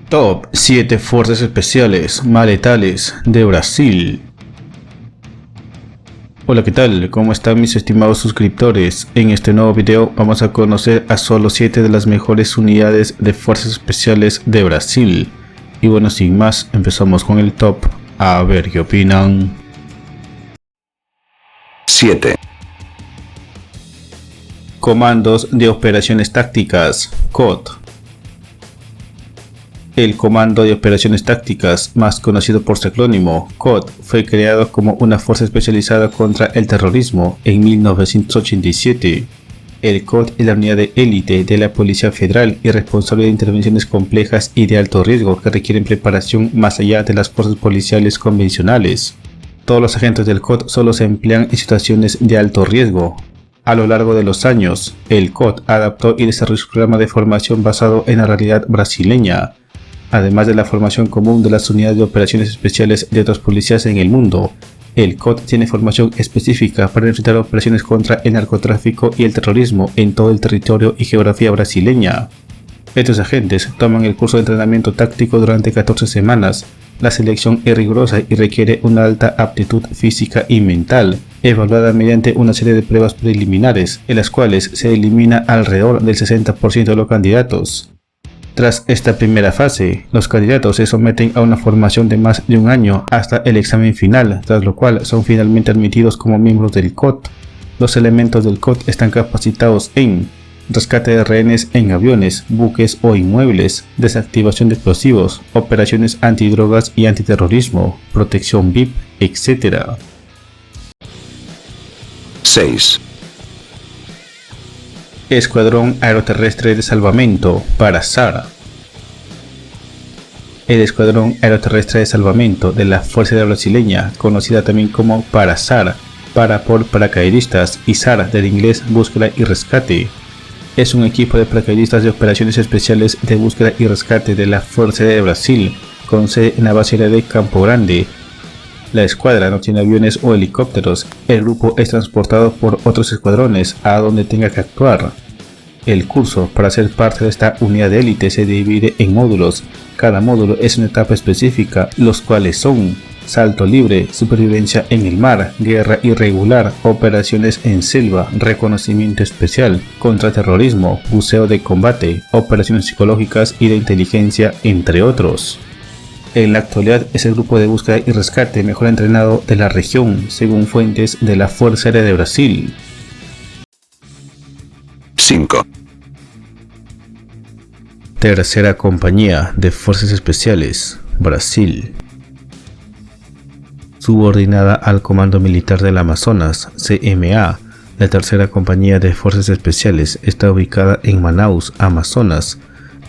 Top 7 Fuerzas Especiales más letales de Brasil. Hola, ¿qué tal? ¿Cómo están mis estimados suscriptores? En este nuevo video vamos a conocer a solo 7 de las mejores unidades de Fuerzas Especiales de Brasil. Y bueno, sin más, empezamos con el top. A ver qué opinan. 7. Comandos de Operaciones Tácticas, COT. El Comando de Operaciones Tácticas, más conocido por su acrónimo, COT, fue creado como una fuerza especializada contra el terrorismo en 1987. El COT es la unidad de élite de la Policía Federal y responsable de intervenciones complejas y de alto riesgo que requieren preparación más allá de las fuerzas policiales convencionales. Todos los agentes del COT solo se emplean en situaciones de alto riesgo. A lo largo de los años, el COT adaptó y desarrolló su programa de formación basado en la realidad brasileña, además de la formación común de las unidades de operaciones especiales de otras policías en el mundo. El COT tiene formación específica para enfrentar operaciones contra el narcotráfico y el terrorismo en todo el territorio y geografía brasileña. Estos agentes toman el curso de entrenamiento táctico durante 14 semanas. La selección es rigurosa y requiere una alta aptitud física y mental, evaluada mediante una serie de pruebas preliminares, en las cuales se elimina alrededor del 60% de los candidatos. Tras esta primera fase, los candidatos se someten a una formación de más de un año hasta el examen final, tras lo cual son finalmente admitidos como miembros del COT. Los elementos del COT están capacitados en rescate de rehenes en aviones, buques o inmuebles, desactivación de explosivos, operaciones antidrogas y antiterrorismo, protección VIP, etc. 6. Escuadrón Aeroterrestre de Salvamento, PARASAR. El Escuadrón Aeroterrestre de Salvamento de la Fuerza Aérea Brasileña, conocida también como PARASAR, para por paracaidistas, y SAR del inglés búsqueda y rescate, es un equipo de paracaidistas de operaciones especiales de búsqueda y rescate de la Fuerza Aérea de Brasil, con sede en la base aérea de Campo Grande. La escuadra no tiene aviones o helicópteros. El grupo es transportado por otros escuadrones a donde tenga que actuar. El curso para ser parte de esta unidad de élite se divide en módulos. Cada módulo es una etapa específica, los cuales son salto libre, supervivencia en el mar, guerra irregular, operaciones en selva, reconocimiento especial, contraterrorismo, buceo de combate, operaciones psicológicas y de inteligencia, entre otros. En la actualidad es el grupo de búsqueda y rescate mejor entrenado de la región, según fuentes de la Fuerza Aérea de Brasil. 5. Tercera Compañía de Fuerzas Especiales, Brasil. Subordinada al Comando Militar del Amazonas, CMA, la Tercera Compañía de Fuerzas Especiales está ubicada en Manaus, Amazonas.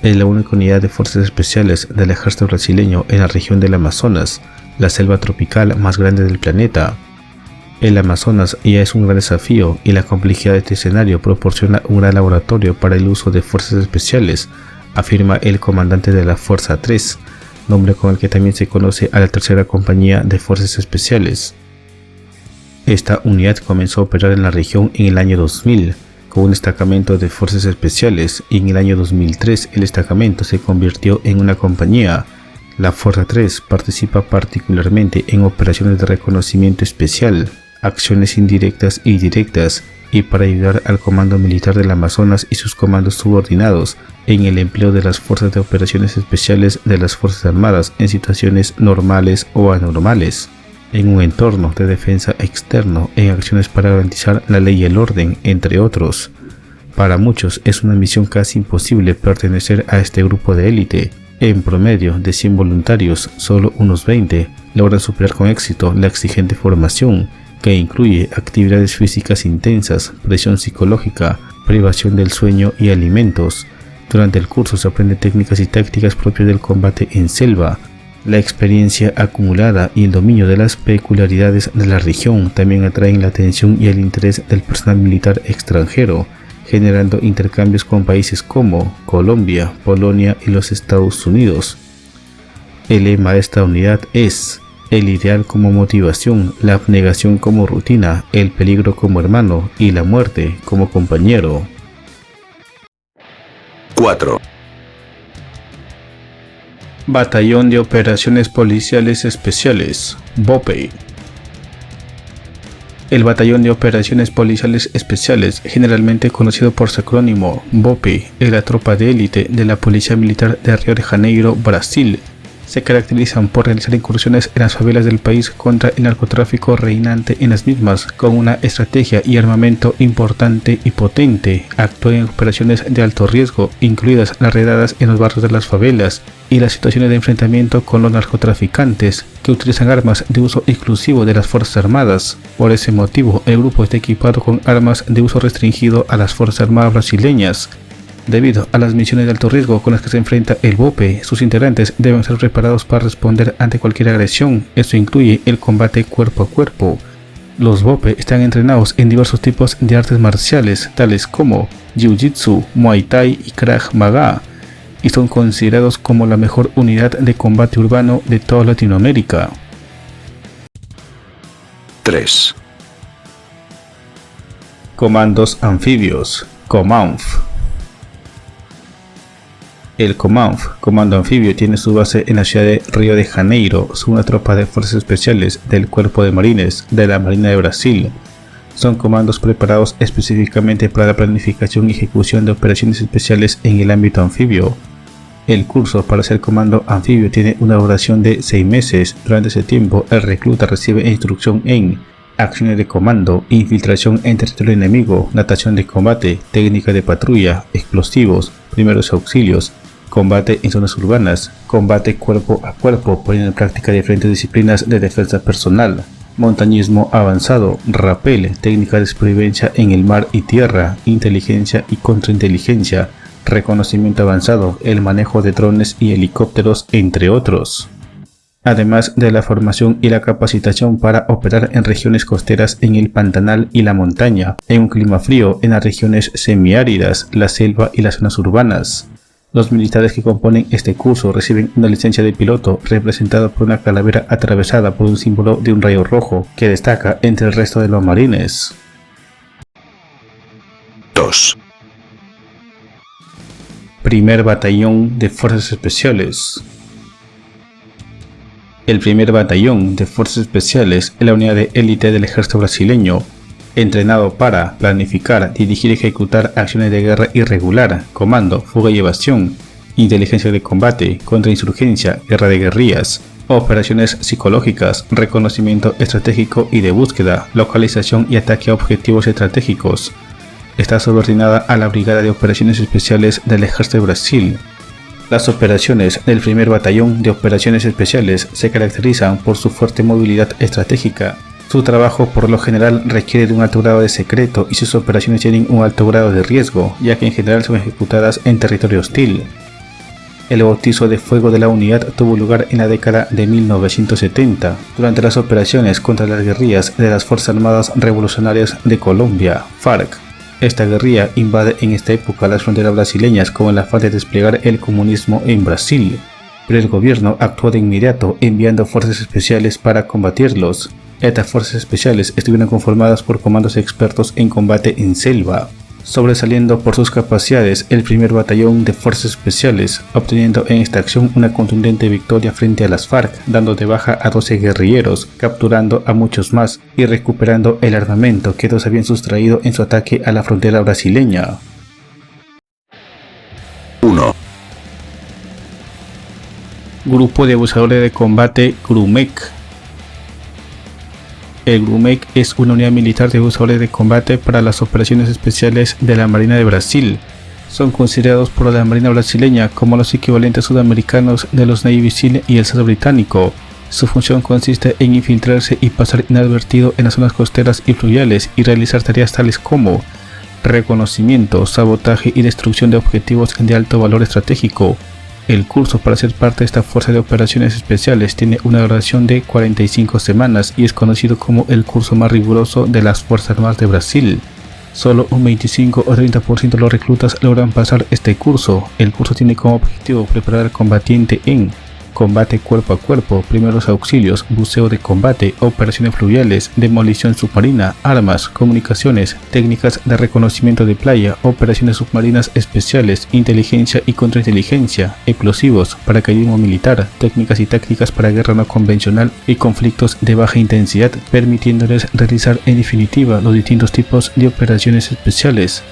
Es la única unidad de fuerzas especiales del ejército brasileño en la región del Amazonas, la selva tropical más grande del planeta. El Amazonas ya es un gran desafío y la complejidad de este escenario proporciona un gran laboratorio para el uso de fuerzas especiales, afirma el comandante de la Fuerza 3, nombre con el que también se conoce a la Tercera Compañía de Fuerzas Especiales. Esta unidad comenzó a operar en la región en el año 2000, con un destacamento de fuerzas especiales, y en el año 2003 el destacamento se convirtió en una compañía. La Fuerza 3 participa particularmente en operaciones de reconocimiento especial, acciones indirectas y directas, y para ayudar al Comando Militar del Amazonas y sus comandos subordinados en el empleo de las fuerzas de operaciones especiales de las Fuerzas Armadas en situaciones normales o anormales, en un entorno de defensa externo, en acciones para garantizar la ley y el orden, entre otros. Para muchos es una misión casi imposible pertenecer a este grupo de élite. En promedio, de 100 voluntarios, solo unos 20 logran superar con éxito la exigente formación, que incluye actividades físicas intensas, presión psicológica, privación del sueño y alimentos. Durante el curso se aprende técnicas y tácticas propias del combate en selva. La experiencia acumulada y el dominio de las peculiaridades de la región también atraen la atención y el interés del personal militar extranjero, generando intercambios con países como Colombia, Polonia y los Estados Unidos. El lema de esta unidad es: el ideal como motivación, la abnegación como rutina, el peligro como hermano y la muerte como compañero. 4. Batallón de Operaciones Policiales Especiales, BOPE. El Batallón de Operaciones Policiales Especiales, generalmente conocido por su acrónimo BOPE, es la tropa de élite de la Policía Militar de Río de Janeiro, Brasil. Se caracterizan por realizar incursiones en las favelas del país contra el narcotráfico reinante en las mismas, con una estrategia y armamento importante y potente. Actúan en operaciones de alto riesgo, incluidas las redadas en los barrios de las favelas y las situaciones de enfrentamiento con los narcotraficantes, que utilizan armas de uso exclusivo de las Fuerzas Armadas. Por ese motivo, el grupo está equipado con armas de uso restringido a las Fuerzas Armadas brasileñas. Debido a las misiones de alto riesgo con las que se enfrenta el BOPE, sus integrantes deben estar preparados para responder ante cualquier agresión. Esto incluye el combate cuerpo a cuerpo. Los BOPE están entrenados en diversos tipos de artes marciales, tales como Jiu-Jitsu, Muay Thai y Krav Maga, y son considerados como la mejor unidad de combate urbano de toda Latinoamérica. 3. Comandos anfibios, COMANF. El COMANF, Comando Anfibio, tiene su base en la ciudad de Río de Janeiro. Son una tropa de fuerzas especiales del Cuerpo de Marines de la Marina de Brasil. Son comandos preparados específicamente para la planificación y ejecución de operaciones especiales en el ámbito anfibio. El curso para ser comando anfibio tiene una duración de 6 meses. Durante ese tiempo, el recluta recibe instrucción en acciones de comando, infiltración en territorio enemigo, natación de combate, técnica de patrulla, explosivos, primeros auxilios, combate en zonas urbanas, combate cuerpo a cuerpo, poniendo en práctica diferentes disciplinas de defensa personal, montañismo avanzado, rappel, técnica de supervivencia en el mar y tierra, inteligencia y contrainteligencia, reconocimiento avanzado, el manejo de drones y helicópteros, entre otros. Además de la formación y la capacitación para operar en regiones costeras en el Pantanal y la montaña, en un clima frío en las regiones semiáridas, la selva y las zonas urbanas. Los militares que componen este curso reciben una licencia de piloto representada por una calavera atravesada por un símbolo de un rayo rojo que destaca entre el resto de los marines. 2. Primer Batallón de Fuerzas Especiales. El primer batallón de Fuerzas Especiales es la unidad de élite del ejército brasileño, entrenado para planificar, dirigir y ejecutar acciones de guerra irregular, comando, fuga y evasión, inteligencia de combate, contrainsurgencia, guerra de guerrillas, operaciones psicológicas, reconocimiento estratégico y de búsqueda, localización y ataque a objetivos estratégicos. Está subordinada a la Brigada de Operaciones Especiales del Ejército de Brasil. Las operaciones del primer batallón de operaciones especiales se caracterizan por su fuerte movilidad estratégica. Su trabajo por lo general requiere de un alto grado de secreto y sus operaciones tienen un alto grado de riesgo, ya que en general son ejecutadas en territorio hostil. El bautizo de fuego de la unidad tuvo lugar en la década de 1970, durante las operaciones contra las guerrillas de las Fuerzas Armadas Revolucionarias de Colombia, FARC. Esta guerrilla invade en esta época las fronteras brasileñas con el afán de desplegar el comunismo en Brasil, pero el gobierno actuó de inmediato enviando fuerzas especiales para combatirlos. Estas fuerzas especiales estuvieron conformadas por comandos expertos en combate en selva, sobresaliendo por sus capacidades el primer batallón de fuerzas especiales, obteniendo en esta acción una contundente victoria frente a las FARC, dando de baja a 12 guerrilleros, capturando a muchos más y recuperando el armamento que ellos habían sustraído en su ataque a la frontera brasileña. 1. Grupo de abusadores de combate GRUMEC. El GRUMEC es una unidad militar de abusadores de combate para las operaciones especiales de la Marina de Brasil. Son considerados por la Marina brasileña como los equivalentes sudamericanos de los Navy SEAL y el SAR británico. Su función consiste en infiltrarse y pasar inadvertido en las zonas costeras y fluviales y realizar tareas tales como reconocimiento, sabotaje y destrucción de objetivos de alto valor estratégico. El curso para ser parte de esta fuerza de operaciones especiales tiene una duración de 45 semanas y es conocido como el curso más riguroso de las Fuerzas Armadas de Brasil. Solo un 25 o 30% de los reclutas logran pasar este curso. El curso tiene como objetivo preparar al combatiente en combate cuerpo a cuerpo, primeros auxilios, buceo de combate, operaciones fluviales, demolición submarina, armas, comunicaciones, técnicas de reconocimiento de playa, operaciones submarinas especiales, inteligencia y contrainteligencia, explosivos, paracaidismo militar, técnicas y tácticas para guerra no convencional y conflictos de baja intensidad, permitiéndoles realizar en definitiva los distintos tipos de operaciones especiales.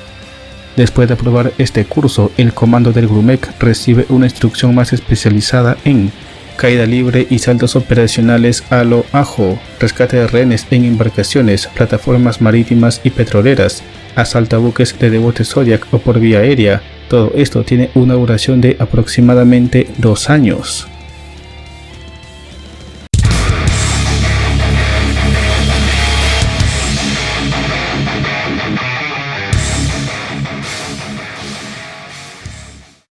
Después de aprobar este curso, el comando del GRUMEC recibe una instrucción más especializada en caída libre y saltos operacionales a lo ajo, rescate de rehenes en embarcaciones, plataformas marítimas y petroleras, asalto a buques de bote Zodiac o por vía aérea. Todo esto tiene una duración de aproximadamente 2 años.